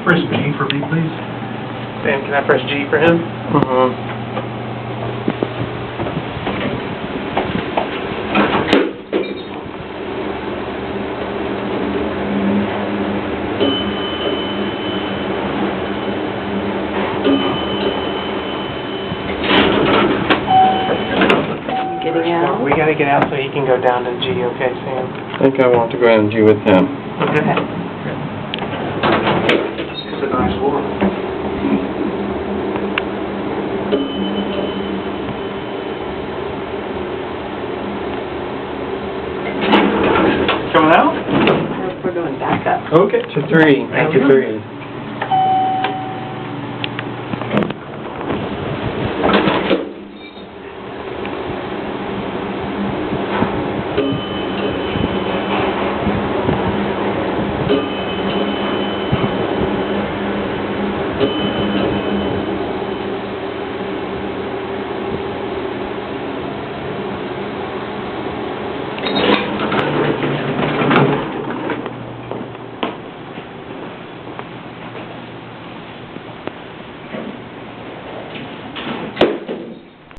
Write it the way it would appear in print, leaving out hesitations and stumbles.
Press G for me, please. Sam, can I press G for him? Getting out? We gotta get out so he can go down to G, okay, Sam? I think I want to go ahead and do with him. Okay. It's a nice world. Coming out? We're going back up. Okay. To 3. Thank you. 3.